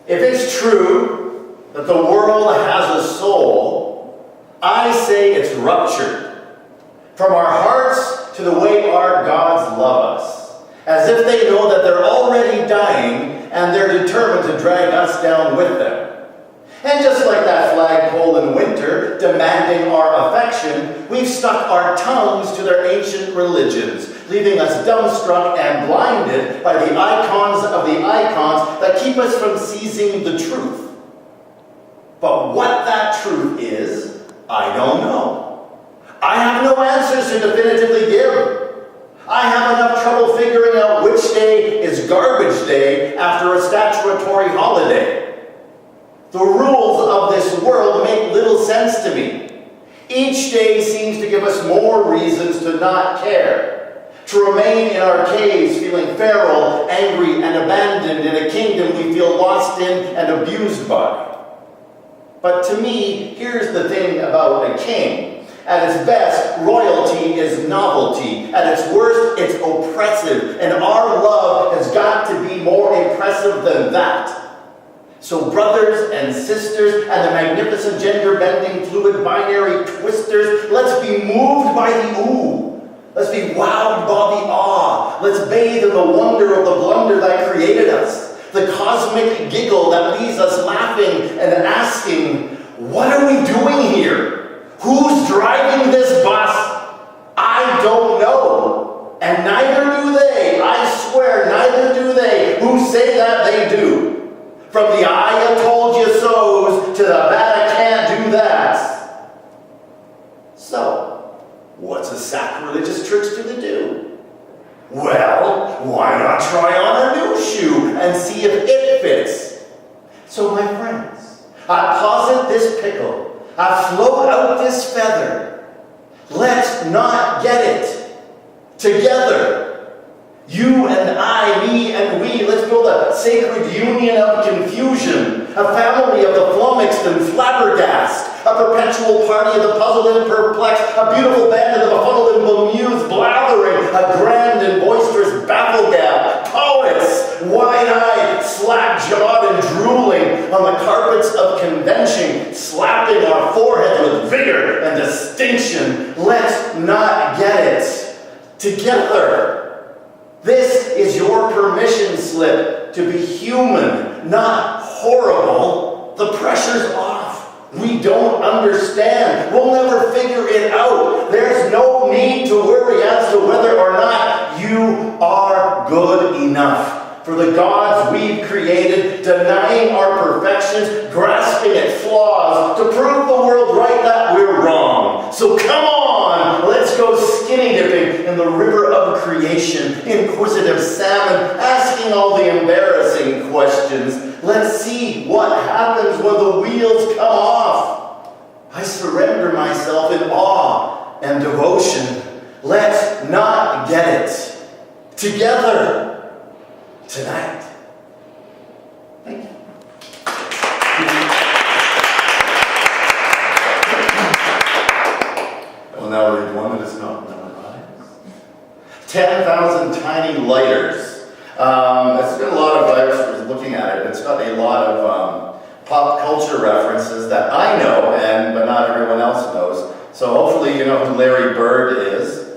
If it's true that the world has a soul, I say it's ruptured. From our hearts to the way our gods love us, as if they know that they're already dying and they're determined to drag us down with them. And just like that flagpole in winter demanding our affection, we've stuck our tongues to their ancient religions, leaving us dumbstruck and blinded by the icons of the icons that keep us from seizing the truth. But what that truth is, I don't know. I have no answers to definitively give. I have enough trouble figuring out which day is garbage day after a statutory holiday. The rules of this world make little sense to me. Each day seems to give us more reasons to not care, to remain in our caves feeling feral, angry, and abandoned in a kingdom we feel lost in and abused by. But to me, here's the thing about a king. At its best, royalty is novelty. At its worst, it's oppressive. And our love has got to be more impressive than that. So brothers and sisters and the magnificent gender-bending fluid binary twisters, let's be moved by the ooh. Let's be wowed by the awe. Let's bathe in the wonder of the blunder that created us. The cosmic giggle that leaves us laughing and asking, what are we doing here? Who's driving this bus? I don't know. And neither do they. I swear, neither do they who say that they do. From the I told you so's to the that I can't do that. So, what's a sacrilegious church to do? Well, why not try on a new shoe and see if it fits? So my friends, I posit this pickle. I float out this feather. Let's not get it. Together. You and I, me and we, let's build a sacred union of confusion, a family of the flummoxed and flabbergasted, a perpetual party of the puzzled and perplexed, a beautiful band of the befuddled and bemused blathering, a grand and boisterous bafflegab, poets, wide-eyed, slack-jawed and drooling on the carpets of convention, slapping our foreheads with vigor and distinction. Let's not get it. Together. This is your permission slip to be human, not horrible. The pressure's off. We don't understand. We'll never figure it out. There's no need to worry as to whether or not you are good enough. For the gods we've created, denying our perfections, grasping at flaws, to prove the world right that we're wrong. So come on, let's go skinny dipping in the river of creation, inquisitive salmon, asking all the embarrassing questions. Let's see what happens when the wheels come off. I surrender myself in awe and devotion. Let's not get it. Together. Tonight. Thank you. I will now read one that is not memorized. 10,000 tiny lighters. It's got a lot of, I was looking at it, it's got a lot of pop culture references that I know, but not everyone else knows. So hopefully you know who Larry Bird is.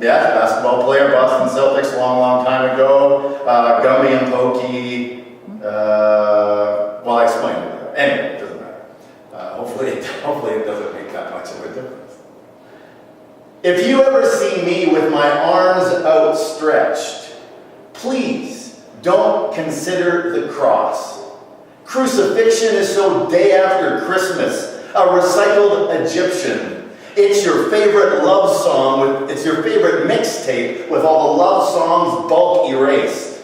Yeah, basketball player, Boston Celtics, long time ago. Gumby and Pokey. Well, I explained it. Anyway, it doesn't matter. Hopefully it doesn't make that much of a difference. If you ever see me with my arms outstretched, please don't consider the cross. Crucifixion is so day after Christmas, a recycled Egyptian. It's your favorite love song, it's your favorite mixtape with all the love songs bulk erased.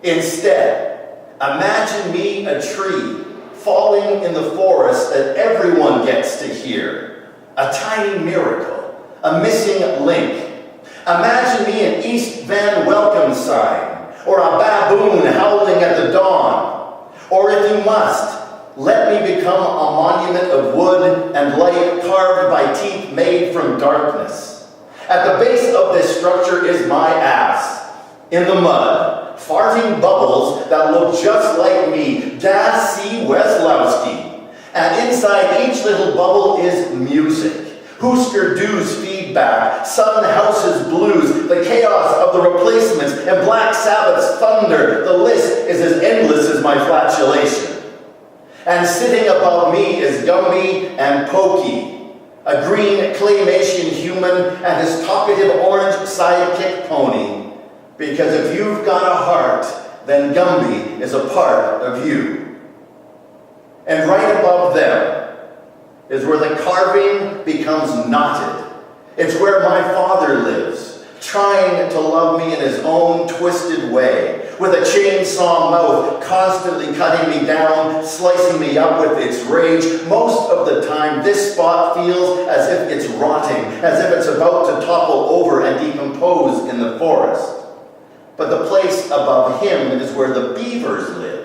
Instead, imagine me a tree falling in the forest that everyone gets to hear. A tiny miracle, a missing link. Imagine me an East Van Welcome sign, or a baboon howling at the dawn. Or if you must, let me become a monument of wood and light carved by teeth made from darkness. At the base of this structure is my ass, in the mud, farting bubbles that look just like me. Das see Weslowski. And inside each little bubble is music. Husker Du's feedback, Sun House's blues, the chaos of the Replacements, and Black Sabbath's thunder. The list is as endless as my flatulation. And sitting above me is Gumby and Pokey, a green claymation human and his talkative orange sidekick pony. Because if you've got a heart, then Gumby is a part of you. And right above them is where the carving becomes knotted. It's where my father lives, trying to love me in his own twisted way, with a chainsaw mouth constantly cutting me down, slicing me up with its rage. Most of the time, this spot feels as if it's rotting, as if it's about to topple over and decompose in the forest. But the place above him is where the beavers live.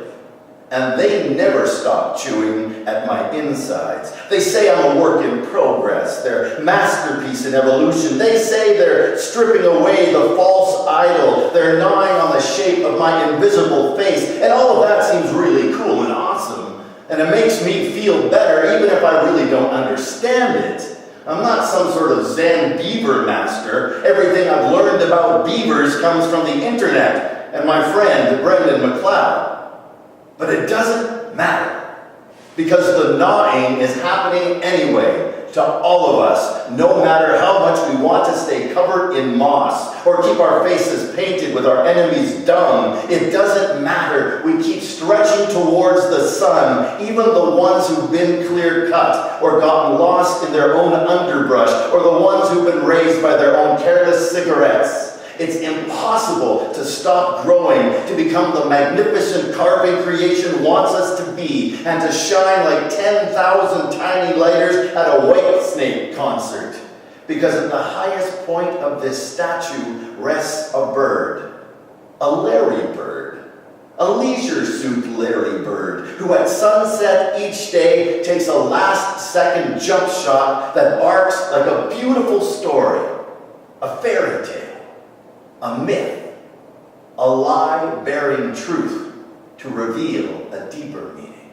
And they never stop chewing at my insides. They say I'm a work in progress, their masterpiece in evolution. They say they're stripping away the false idol. They're gnawing on the shape of my invisible face. And all of that seems really cool and awesome. And it makes me feel better, even if I really don't understand it. I'm not some sort of Zen beaver master. Everything I've learned about beavers comes from the internet and my friend, Brendan McLeod. But it doesn't matter, because the gnawing is happening anyway to all of us, no matter how much we want to stay covered in moss or keep our faces painted with our enemy's dung. It doesn't matter. We keep stretching towards the sun, even the ones who've been clear-cut or gotten lost in their own underbrush, or the ones who've been raised by their own careless cigarettes. It's impossible to stop growing, to become the magnificent carving creation wants us to be, and to shine like 10,000 tiny lighters at a Whitesnake concert. Because at the highest point of this statue rests a bird, a Larry bird, a leisure suit Larry bird, who at sunset each day takes a last-second jump shot that arcs like a beautiful story, a fairy tale. A myth, a lie bearing truth to reveal a deeper meaning.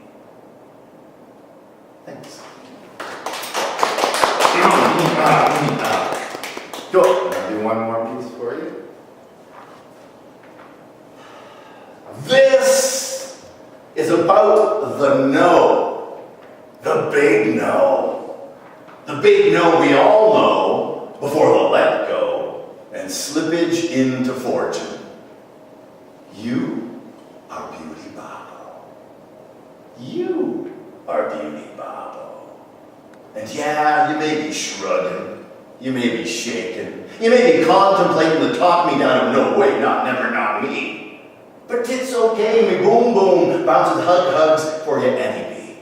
Thanks. Cool. I'll do one more piece for you. This is about the no. The big no. The big no we all know before the let go. And slippage into fortune. You are Beauty Babo. You are Beauty Babo. And yeah, you may be shrugging. You may be shaking. You may be contemplating to talk me down of no way, not me. But it's okay, me boom boom bounces hugs for you any.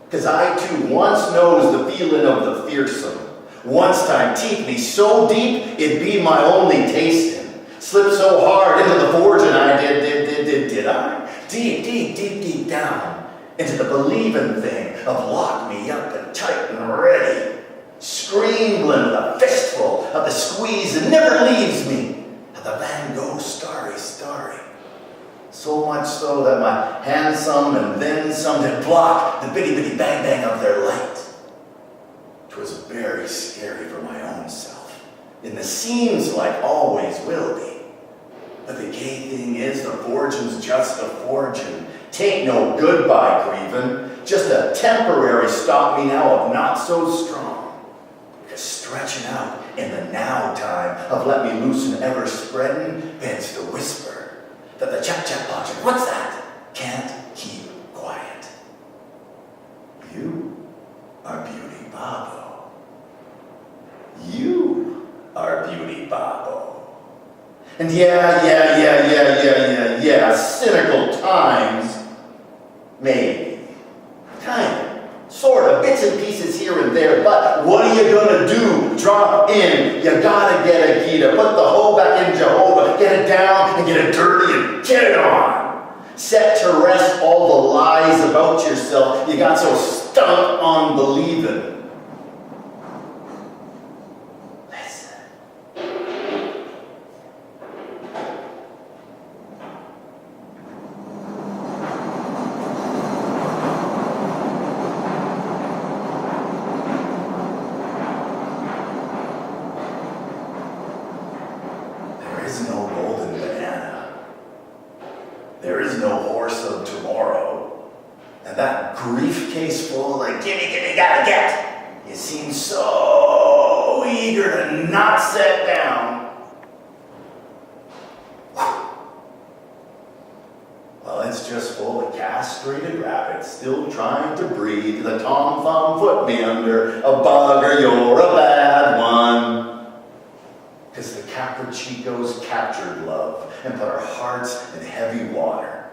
Because I too once knows the feeling of the fearsome. Once time teeth me so deep, it'd be my only tasting. Slipped so hard into the forge and I did I? Deep down into the believing thing of lock me up and tight and ready. Screambling with a fistful of the squeeze that never leaves me. At the Van Gogh starry. So much so that my handsome and then some did block the bitty bang of their light. 'Twas very scary for my own self, and the seems like always will be. But the gay thing is, the fortune's just a fortune. Tain't no goodbye grievin', just a temporary stop me now of not so strong. Because stretching out in the now time of let me loose and ever spreadin', bends the whisper that the chat logic, what's that? Can't keep quiet. You are Beauty Babo. You are Beauty Babo. And yeah, cynical times, maybe. Kind of, sort of, bits and pieces here and there, but what are you gonna do? Drop in. You gotta get a Gita, put the hoe back in Jehovah, get it down and get it dirty and get it on. Set to rest all the lies about yourself you got so stuck on believing. there is no horse of tomorrow. And that grief case full of like, gimme, gotta get. You seem so eager to not set down. Well, it's just full of castrated rabbits still trying to breathe. The Tom Thumb put me under a bugger, you're a bad one. Because the Capricicos captured love and put our hearts in heavy water.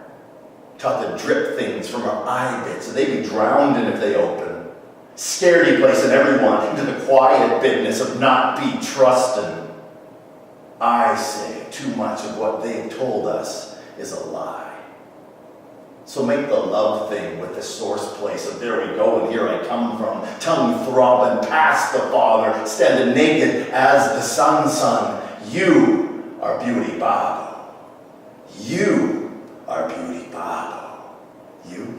Taught to drip things from our eye bits so they'd be drowned in if they open. Scaredy placing everyone into the quiet business of not be trusting. I say too much of what they've told us is a lie. So make the love thing with the source place of there we go and here I come from, tongue throbbing past the Father, standing naked as the Son. You are Beauty Babo. You are Beauty Babo. You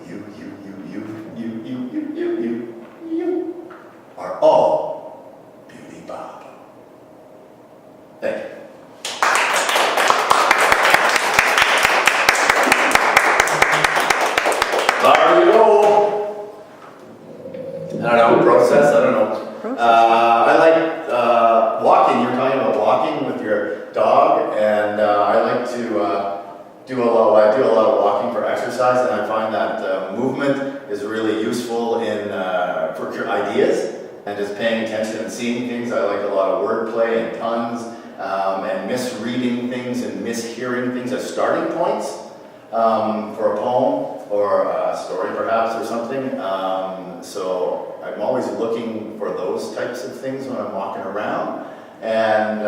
are all Beauty Babo. Thank you. There you go. I don't know, process, I don't know. I like walking. You're talking about walking with your dog, and I like to do a lot of walking for exercise, and I find that movement is really useful in for your ideas and just paying attention and seeing things. I like a lot of wordplay and puns and misreading things and mishearing things as starting points for a poem or a story perhaps or something. So I'm always looking for those types of things when I'm walking around, and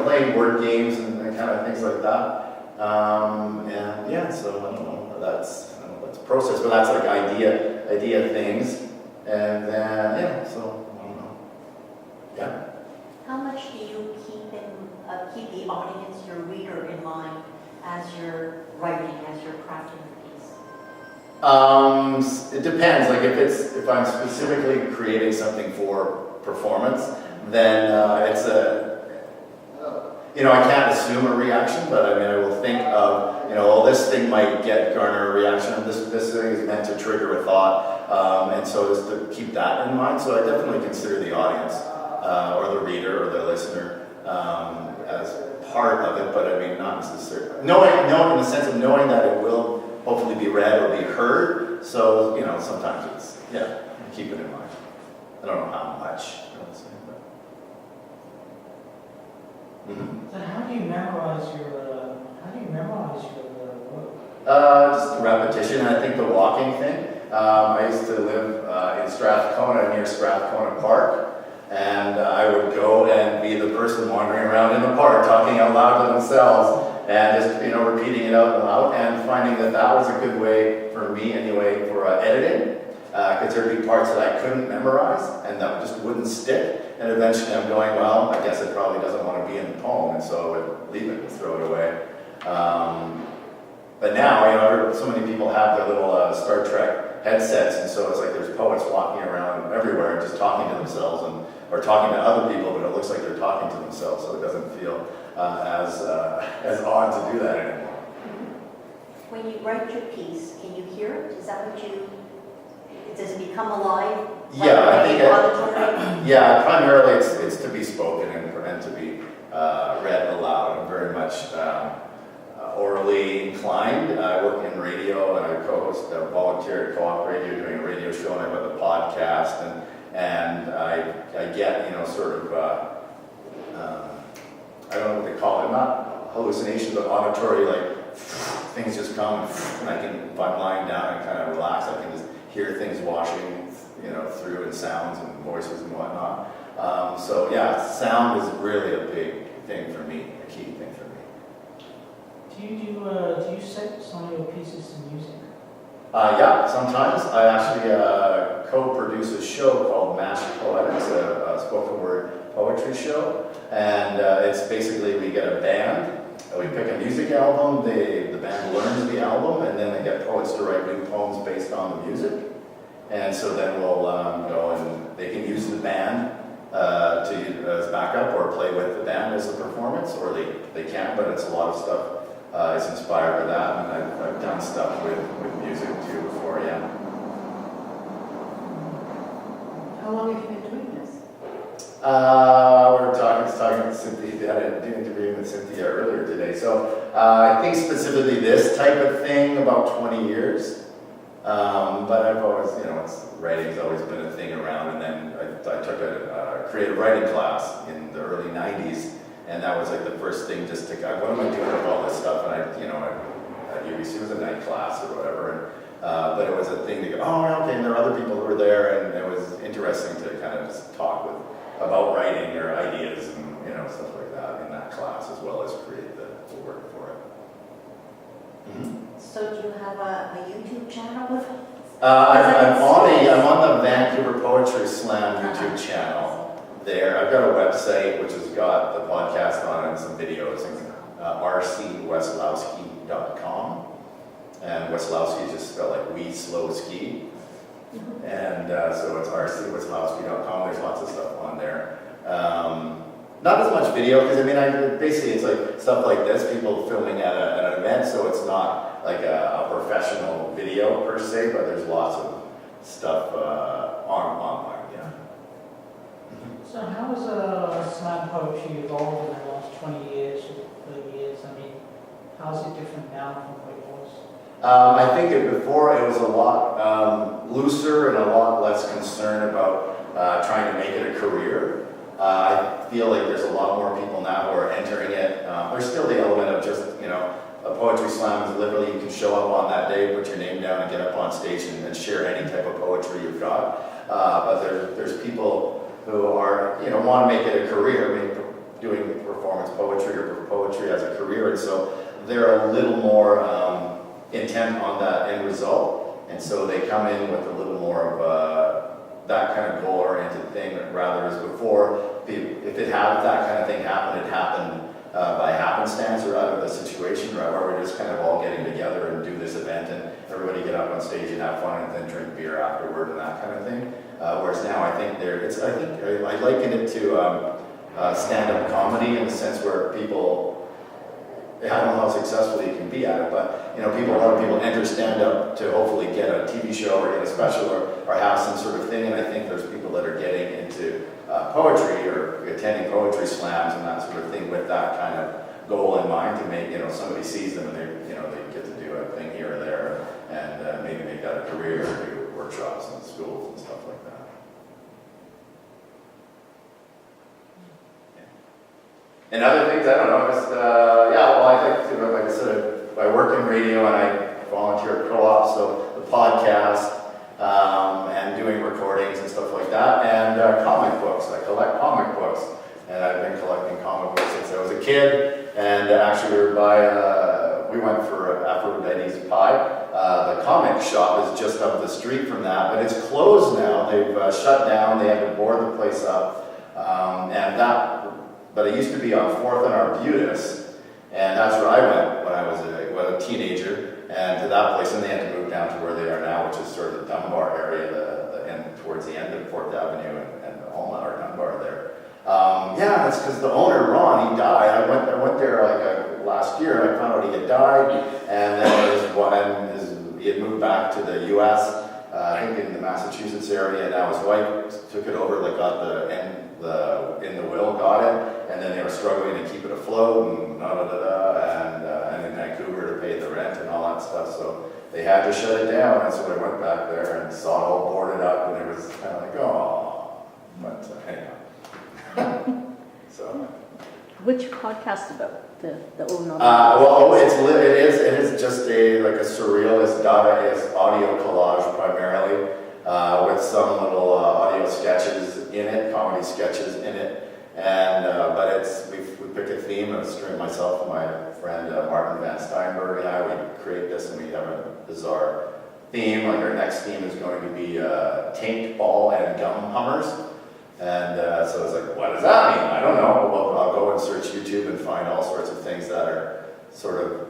playing word games and kind of things like that. And yeah, so I don't know, that's a process, but that's like idea things. And then so I don't know. Yeah. How much do you keep the audience, your reader, in mind as you're writing, as you're crafting the piece? It depends. Like if I'm specifically creating something for performance, then it's I can't assume a reaction, but I mean I will think of this thing might garner a reaction. This thing is meant to trigger a thought, and so just to keep that in mind. So I definitely consider the audience or the reader or the listener as part of it, but I mean not necessarily knowing in the sense of knowing that it will hopefully be read or be heard. So sometimes it's keep it in mind. I don't know how much. So how do you memorize your work? Just repetition. I think the walking thing. I used to live in Strathcona, near Strathcona Park, and I would go and be the person wandering around in the park, talking out loud to themselves, and just repeating it out loud, and finding that was a good way for me anyway for editing, because there'd be parts that I couldn't memorize and that just wouldn't stick. And eventually I'm going, well, I guess it probably doesn't want to be in the poem, and so I would leave it and throw it away. But now, so many people have their little Star Trek headsets, and so it's like there's poets walking around everywhere just talking to themselves or talking to other people, but it looks like they're talking to themselves, so it doesn't feel as odd to do that anymore. When you write your piece, can you hear it? Is that what does it become alive? Yeah, I think primarily it's to be spoken and to be read aloud. I'm very much orally inclined. I work in radio and I volunteer at Co-op Radio doing a radio show, and I have a podcast, and I get I don't know what they call it, not hallucinations, but auditory, like things just come and I can, if I'm lying down and kind of relax, I can just hear things washing through, and sounds and voices and whatnot. Sound is really a big thing for me, a key thing for me. Do you set some of your pieces to music? Sometimes. I actually co-produce a show called Match Poetics, a spoken word poetry show, and it's basically we get a band, we pick a music album, the band learns the album, and then they get poets to write new poems based on the music. And so then we'll go and they can use the band as backup or play with the band as a performance, or they can, but it's a lot of stuff is inspired by that, and I've done stuff with music too before, yeah. How long have you been doing this? We were talking with Cynthia, I had an interview with Cynthia earlier today, so I think specifically this type of thing, about 20 years. But I've always, writing's always been a thing around, and then I took a creative writing class in the early 90s, and that was like the first thing just to, what am I doing with all this stuff? And at UBC was a night class or whatever, but it was a thing to go, oh, okay, and there are other people who were there, and it was interesting to kind of just talk about writing or ideas and, stuff like that in that class, as well as create the work for it. Mm-hmm. So do you have a YouTube channel with it? I'm on the Vancouver Poetry Slam YouTube channel there. I've got a website which has got the podcast on it and some videos, rcweslowski.com. And Weslowski is just spelled like we slow ski. And so it's rcweslowski.com. There's lots of stuff on there. Not as much video, because basically it's like stuff like this, people filming at an event, so it's not like a professional video per se, but there's lots of stuff online, yeah. So how has slam poetry evolved in the last 20 years or 30 years? How's it different now from what it was? I think that before it was a lot looser and a lot less concerned about trying to make it a career. I feel like there's a lot more people now who are entering it. There's still the element of just, a poetry slam is literally you can show up on that day, put your name down and get up on stage and share any type of poetry you've got. But there's people who are, want to make it a career, doing performance poetry or poetry as a career. And so they're a little more intent on that end result. And so they come in with a little more of that kind of goal-oriented thing, rather as before. If that kind of thing happened, it happened by happenstance or out of the situation, right, where we're just kind of all getting together and do this event and everybody get up on stage and have fun and then drink beer afterward and that kind of thing. Whereas now I think I liken it to stand-up comedy in the sense where people, I don't know how successful you can be at it, but a lot of people enter stand-up to hopefully get a TV show or get a special or have some sort of thing, and I think there's people that are getting into poetry or attending poetry slams and that sort of thing with that kind of goal in mind to make, somebody sees them and they get to do a thing here or there and maybe make that a career or do workshops in schools and stuff like that. And other things, I don't know, just, I think, like I said, I work in radio and I volunteer at co-op, so the podcast, and doing recordings and stuff like that, and comic books. I collect comic books, and I've been collecting comic books since I was a kid, and actually we went for Aphrodite's Pie. The comic shop is just up the street from that, but it's closed now. They've shut down, they had to board the place up, but it used to be on 4th and Arbutus, and that's where I went when I was a teenager, and to that place, and they had to move down to where they are now, which is sort of the Dunbar area, towards the end of 4th Avenue and Alma or Dunbar there. That's because the owner, Ron, he died. I went there last year, and I found out he had died, and then he had moved back to the U.S., I think in the Massachusetts area, and now his wife took it over, in the will, got it, and then they were struggling to keep it afloat, and in Vancouver to pay the rent and all that stuff, so they had to shut it down, and so I went back there and saw it all boarded up, and it was kind of like, oh, but anyhow. So. Which podcast about the owner? It is just a surrealist Dadaist audio collage primarily, with some little audio sketches in it, comedy sketches in it, and we pick a theme. Myself and my friend Martin Van Steinberg and I, we create this, and we have a bizarre theme. Like our next theme is going to be taint ball and gum hummers. And so it's like, what does that mean? I don't know. Well, I'll go and search YouTube and find all sorts of things that are sort of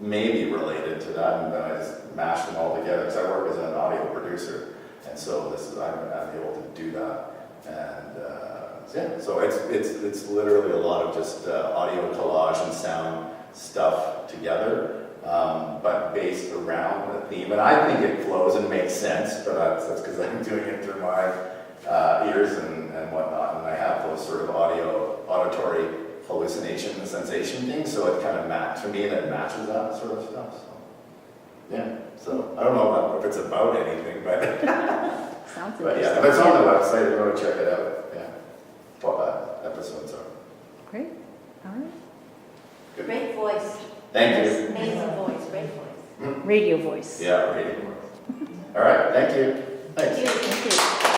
maybe related to that, and then I just mash them all together because I work as an audio producer, and so I'm able to do that. And so it's literally a lot of just audio collage and sound stuff together, but based around the theme. And I think it flows and makes sense, but that's because I'm doing it through my ears and whatnot, and I have those sort of auditory hallucination and sensation things, so it kind of for me, that matches that sort of stuff. So, yeah, so I don't know if it's about anything, but Sounds but interesting. yeah, if it's on the website, if you want to check it out, yeah, what episodes are. Great, all right. Good. Great voice. Thank you. Amazing voice, great voice. Radio voice. Yeah, reading. All right, thank you. Thanks. Thank you.